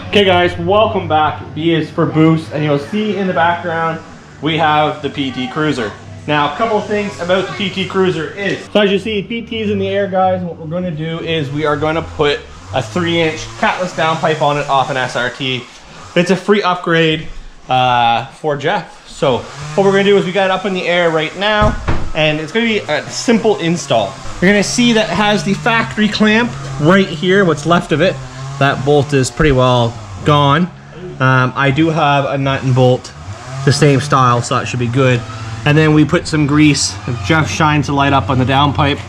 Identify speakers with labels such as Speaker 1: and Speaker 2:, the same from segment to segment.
Speaker 1: Okay guys, welcome back. B is for boost, and you'll see in the background we have the PT Cruiser. Now, a couple of things about the PT Cruiser is, so as you see, PT's in the air, guys. What we're going to do is we are going to put a 3-inch CATLESS downpipe on it off an SRT. It's a free upgrade for Jeff. So what we're going to do is we got it up in the air right now, and it's going to be a simple install. You're going to see that it has the factory clamp right here, what's left of it. That bolt is pretty well gone. I do have a nut and bolt the same style, so that should be good. And then we put some grease. If Jeff shines the light up on the downpipe,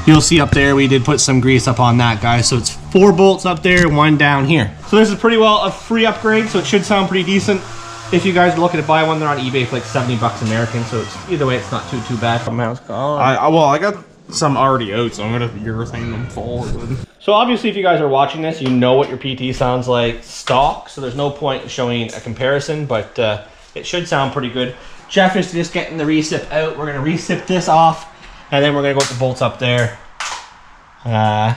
Speaker 1: you'll see up there we did put some grease up on that, guys. So it's 4 bolts up there, 1 down here. So this is pretty well a free upgrade, so it should sound pretty decent. If you guys are looking to buy one, they're on eBay for like 70 bucks American, so it's, either way it's not too bad.
Speaker 2: I got some already out, so I'm gonna urethane them forward.
Speaker 1: So obviously if you guys are watching this, you know what your PT sounds like stock, so there's no point in showing a comparison, but it should sound pretty good. Jeff is just getting the recip out. We're gonna recip this off, and then we're gonna go with the bolts up there. Yeah.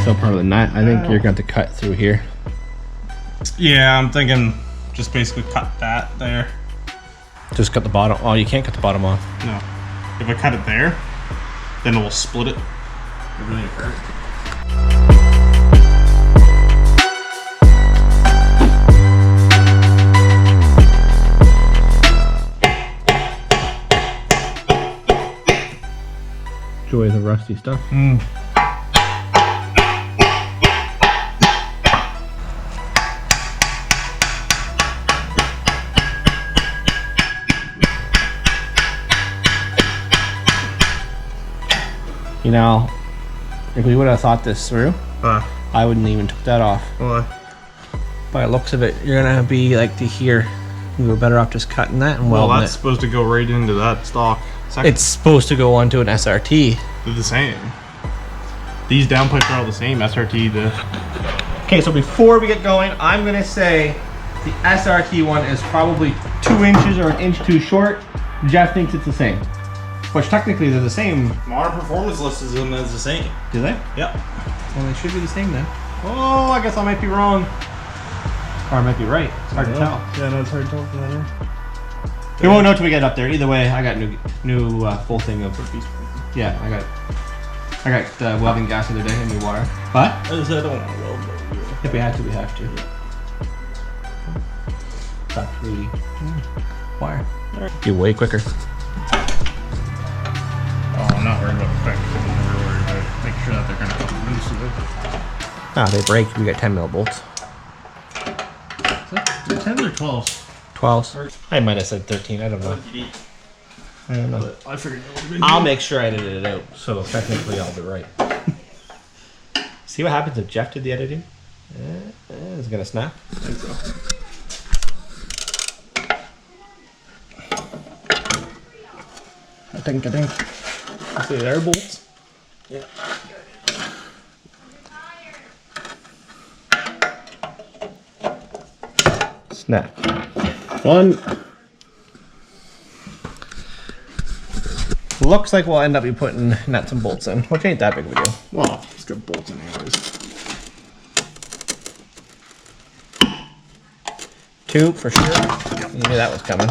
Speaker 1: Still part of the nut. I think you're going to cut through here.
Speaker 2: Yeah, I'm thinking just basically cut that there.
Speaker 1: Just cut the bottom. Oh, you can't cut the bottom off.
Speaker 2: No. If I cut it there, then it will split it. It really hurt.
Speaker 1: Joy of the rusty stuff. You know, if we would have thought this through, I wouldn't even took that off.
Speaker 2: Why?
Speaker 1: By the looks of it, you're gonna be like to here. We were better off just cutting that and welding it.
Speaker 2: Well, that's supposed to go right into that stock section.
Speaker 1: It's supposed to go onto an SRT.
Speaker 2: They're the same. These downpipes are all the same. SRT,
Speaker 1: Okay, so before we get going, I'm gonna say the SRT one is probably 2 inches or 1 inch too short. Jeff thinks it's the same. Which technically they're the same.
Speaker 2: Modern Performance lists them as the same.
Speaker 1: Do they?
Speaker 2: Yep.
Speaker 1: Well, they should be the same then. Oh, I guess I might be wrong. Or I might be right. It's hard to tell.
Speaker 2: Yeah, no, it's hard to tell from that.
Speaker 1: We won't know till we get up there. Either way, I got new full thing of piece. Yeah, I got welding gas the other day and new wire. What?
Speaker 2: I don't want to weld though.
Speaker 1: If we have to, we have to. Factory wire. Be way quicker.
Speaker 2: Oh, I'm not worried about the fact that I'm worried about making sure that they're going to help loose it.
Speaker 1: Ah, they break. We got 10 mil bolts.
Speaker 2: Is that 10s or 12s?
Speaker 1: 12s. I might have said 13. I don't know. I don't know.
Speaker 2: I figured it would have been.
Speaker 1: I'll make sure I edited it out, so technically I'll be right. See what happens if Jeff did the editing? It's gonna snap.
Speaker 2: I think so.
Speaker 1: I think. See the air bolts? Yeah. Snap. One. Looks like we'll end up putting nuts and bolts in, which ain't that big of a deal.
Speaker 2: Well, it's got bolts in anyways.
Speaker 1: 2 for sure. Yep. You knew that was coming.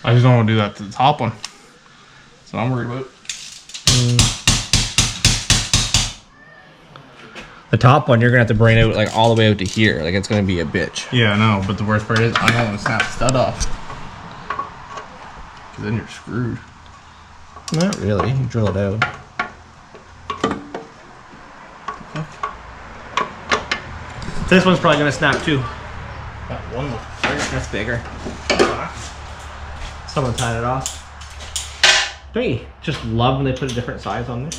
Speaker 2: I just don't want to do that to the top one. That's what I'm worried about.
Speaker 1: The top one, you're gonna have to brain out like all the way out to here. Like it's gonna be a bitch.
Speaker 2: Yeah, I know, but the worst part is I don't want to snap the stud off. Because then you're screwed.
Speaker 1: Not really. You drill it out. This one's probably gonna snap too.
Speaker 2: That one looks
Speaker 1: That's bigger. Someone tied it off. Don't you just love when they put a different size on there?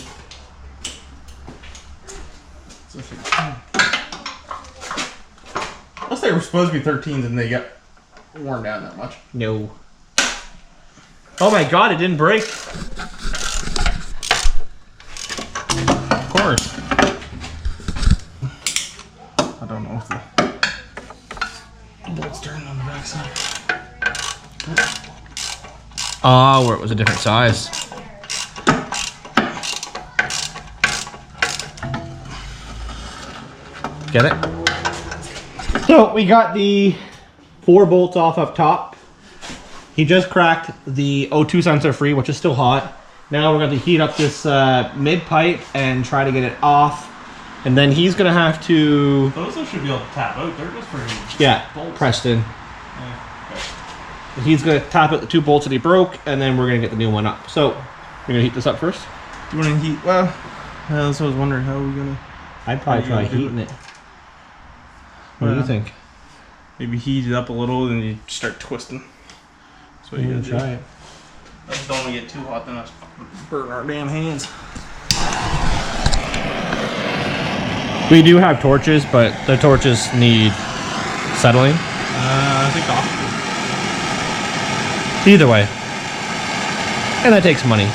Speaker 2: Unless they were supposed to be 13s and they got
Speaker 3: worn down that much.
Speaker 1: No. Oh my god, it didn't break.
Speaker 3: Of course. I don't know if the bolt's turned on the backside.
Speaker 1: Oh, where it was a different size. Get it? So we got the 4 bolts off up top. He just cracked the O2 sensor free, which is still hot. Now we're going to heat up this mid pipe and try to get it off. And then he's going to have to...
Speaker 2: Those should be able to tap out. They're just pretty...
Speaker 1: Yeah, pressed in.
Speaker 2: Yeah.
Speaker 1: He's going to tap out the 2 bolts that he broke, and then we're going to get the new one up. So, you're going to heat this up first?
Speaker 3: Do you want to heat? Well, that's what I was wondering. How are we going to...
Speaker 1: I'd probably try heating it. What do you think?
Speaker 3: Maybe heat it up a little, and you start twisting. That's what you gotta
Speaker 1: try it.
Speaker 3: I just don't want to get too hot, then that's burn our damn hands.
Speaker 1: We do have torches, but the torches need settling.
Speaker 3: I think off.
Speaker 1: Either way. And that takes money.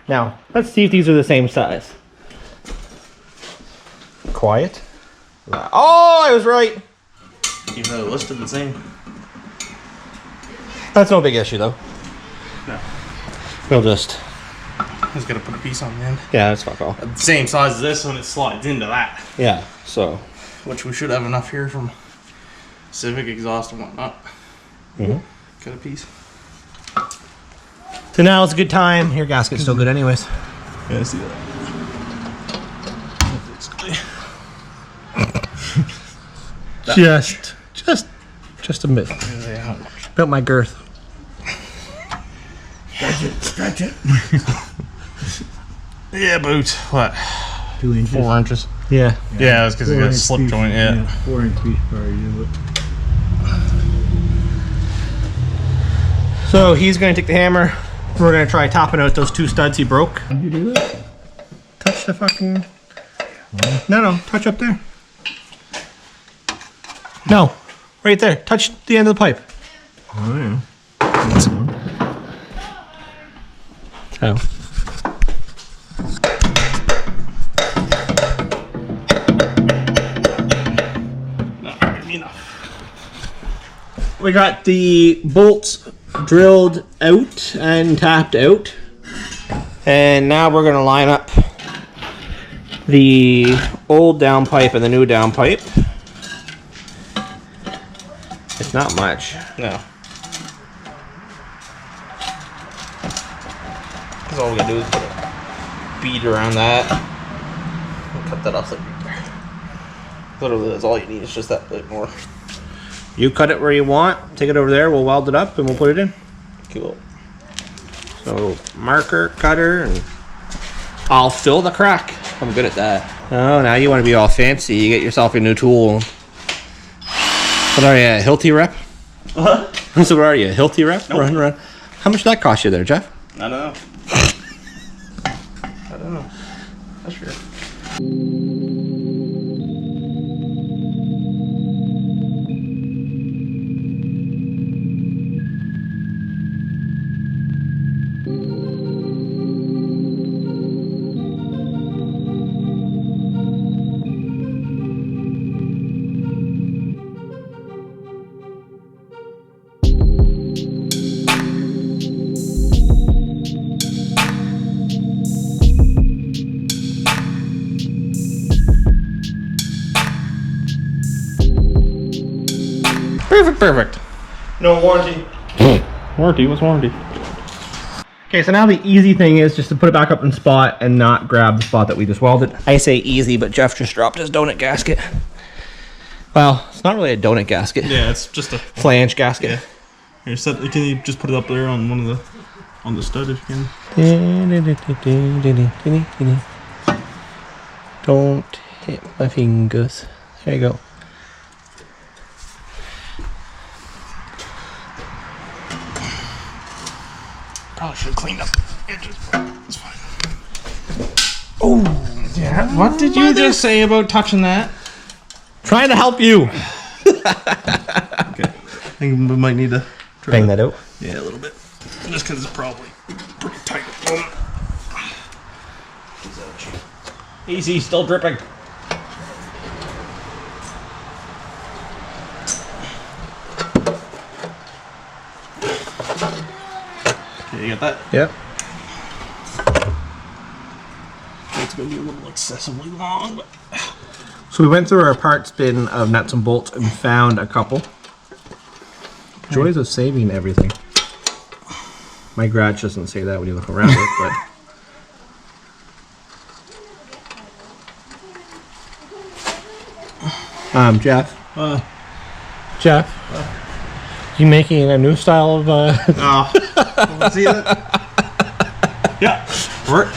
Speaker 1: Now, let's see if these are the same size. Quiet. Oh, I was right.
Speaker 3: Even though they're listed the same.
Speaker 1: That's no big issue, though.
Speaker 3: No.
Speaker 1: We'll just...
Speaker 3: Just gotta put a piece on the end.
Speaker 1: Yeah, that's fuck all.
Speaker 3: The same size as this when it slides into that.
Speaker 1: Yeah, so...
Speaker 3: Which we should have enough here from Civic exhaust and whatnot.
Speaker 1: Mm-hmm.
Speaker 3: Cut a piece.
Speaker 1: So now it's a good time. Your gasket's still good anyways.
Speaker 3: Yeah, I see that.
Speaker 1: Just a bit. About my girth.
Speaker 3: Stretch it. Yeah, about what?
Speaker 4: 2 inches.
Speaker 3: 4 inches.
Speaker 1: Yeah.
Speaker 3: Yeah, that's because it got a slip joint. Yeah.
Speaker 4: 4 inch piece probably. Yeah,
Speaker 1: So he's going to take the hammer. We're going to try topping out those 2 studs he broke.
Speaker 4: How'd you do that?
Speaker 1: Touch the fucking... No, touch up there. No, right there. Touch the end of the pipe.
Speaker 4: Oh, yeah.
Speaker 1: Oh.
Speaker 3: Not really enough.
Speaker 1: We got the bolts drilled out and tapped out. And now we're going to line up the old downpipe and the new downpipe. It's not much.
Speaker 3: No. Because all we gotta do is put a bead around that and cut that off like there. Literally, that's all you need. It's just that bit more.
Speaker 1: You cut it where you want. Take it over there. We'll weld it up and we'll put it in.
Speaker 3: Cool.
Speaker 1: So marker, cutter, and I'll fill the crack. I'm good at that. Oh, now you want to be all fancy. You get yourself a new tool. What are you, a Hilti rep?
Speaker 3: What?
Speaker 1: So what are you, a Hilti rep?
Speaker 3: Nope.
Speaker 1: Run. How much did that cost you there, Jeff?
Speaker 3: I don't know. I don't know. That's sure.
Speaker 1: Perfect.
Speaker 3: No warranty.
Speaker 1: Warranty? What's warranty? Okay, so now the easy thing is just to put it back up in spot and not grab the spot that we just welded. I say easy, but Jeff just dropped his donut gasket. Well, it's not really a donut gasket.
Speaker 3: Yeah, it's just a
Speaker 1: Flange gasket.
Speaker 3: Yeah. Here, can you just put it up there on one of the stud if you can?
Speaker 1: Don't hit my fingers. There you go.
Speaker 2: Probably should have cleaned up the edges, but it's fine. Oh, yeah. What did you just say about touching that?
Speaker 1: Trying to help you.
Speaker 3: Okay. I think we might need to
Speaker 1: Bang that out.
Speaker 3: Yeah, a little bit.
Speaker 2: Just because it's probably pretty tight at the moment.
Speaker 1: Easy, still dripping.
Speaker 3: Okay, you got that?
Speaker 1: Yep.
Speaker 3: It's gonna be a little excessively long, but
Speaker 1: So we went through our parts bin of nuts and bolts and found a couple. Joys of saving everything. My garage doesn't say that when you look around it, but. Jeff. Jeff. You making a new style of
Speaker 3: see that?
Speaker 2: Yeah.
Speaker 3: Work.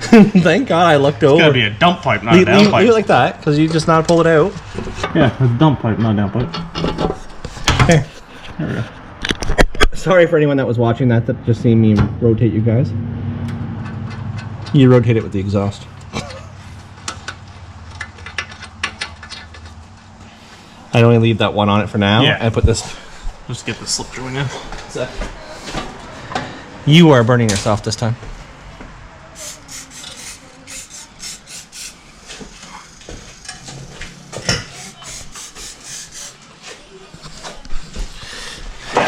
Speaker 1: Thank God I looked over.
Speaker 2: It's gotta be a dump pipe, not a
Speaker 1: Leave,
Speaker 2: down
Speaker 1: leave it
Speaker 2: pipe.
Speaker 1: like that, because you just not pull it out.
Speaker 2: Yeah, it's a dump pipe, not a down pipe.
Speaker 1: Here.
Speaker 2: There we go.
Speaker 1: Sorry for anyone that was watching that just seen me rotate you guys. You rotate it with the exhaust. I only leave that one on it for now.
Speaker 2: Yeah.
Speaker 1: And put this.
Speaker 2: Just get the slip joint in.
Speaker 1: You are burning yourself this time.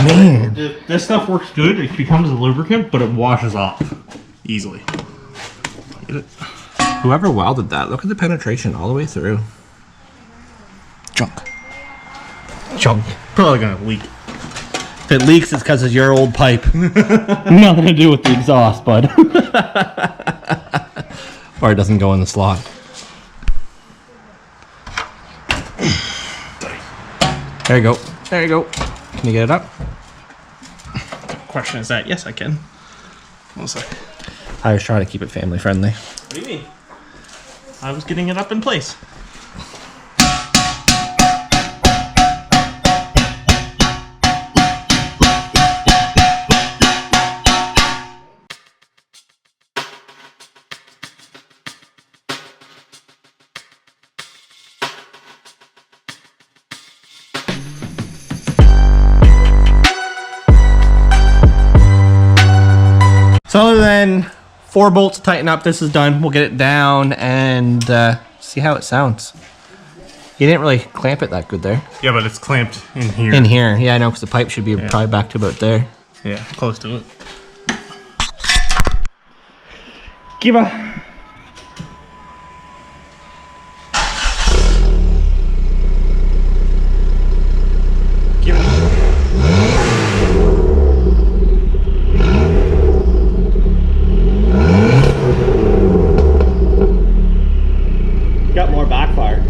Speaker 1: Man.
Speaker 2: This stuff works good. It becomes a lubricant, but it washes off easily. Get it?
Speaker 1: Whoever welded that, look at the penetration all the way through.
Speaker 2: Junk.
Speaker 1: Chunk.
Speaker 2: Probably gonna leak.
Speaker 1: If it leaks, it's because it's your old pipe. Nothing to do with the exhaust, bud. Or it doesn't go in the slot. There you go. There you go. Can you get it up?
Speaker 2: Question is that? Yes, I can. One sec.
Speaker 1: I was trying to keep it family friendly.
Speaker 2: What do you mean? I was getting it up in place.
Speaker 1: So other than 4 bolts to tighten up, this is done. We'll get it down and see how it sounds. You didn't really clamp it that good there.
Speaker 2: Yeah, but it's clamped in here.
Speaker 1: In here. Yeah, I know, because the pipe should be probably back to about there.
Speaker 2: Yeah, close to it.
Speaker 1: Give a... Got more backfire.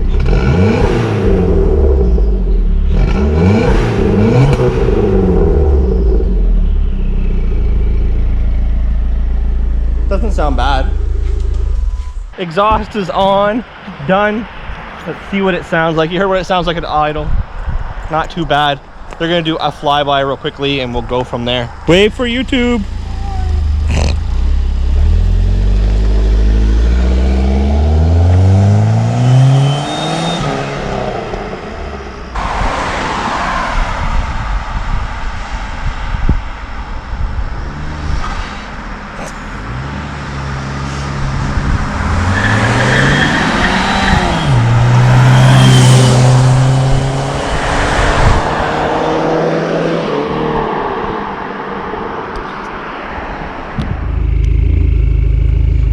Speaker 1: Doesn't sound bad. Exhaust is on, done. Let's see what it sounds like. You heard what it sounds like at idle. Not too bad. They're gonna do a flyby real quickly and we'll go from there. Wait for YouTube.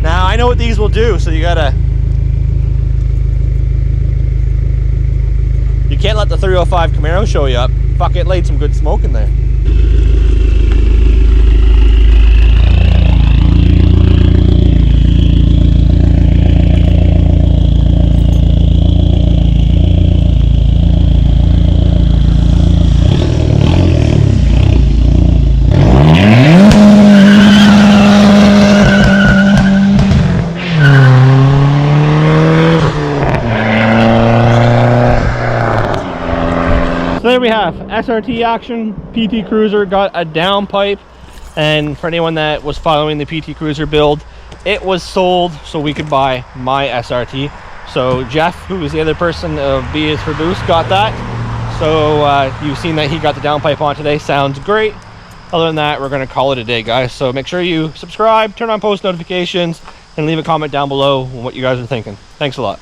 Speaker 1: I know what these will do, so you gotta... You can't let the 305 Camaro show you up. Fuck, it laid some good smoke in there. So there we have SRT action, PT Cruiser, got a down pipe. And for anyone that was following the PT Cruiser build, it was sold so we could buy my SRT. So Jeff, who is the other person of B is for Boost, got that. So you've seen that he got the downpipe on today. Sounds great. Other than that, we're going to call it a day, guys. So make sure you subscribe, turn on post notifications, and leave a comment down below on what you guys are thinking. Thanks a lot.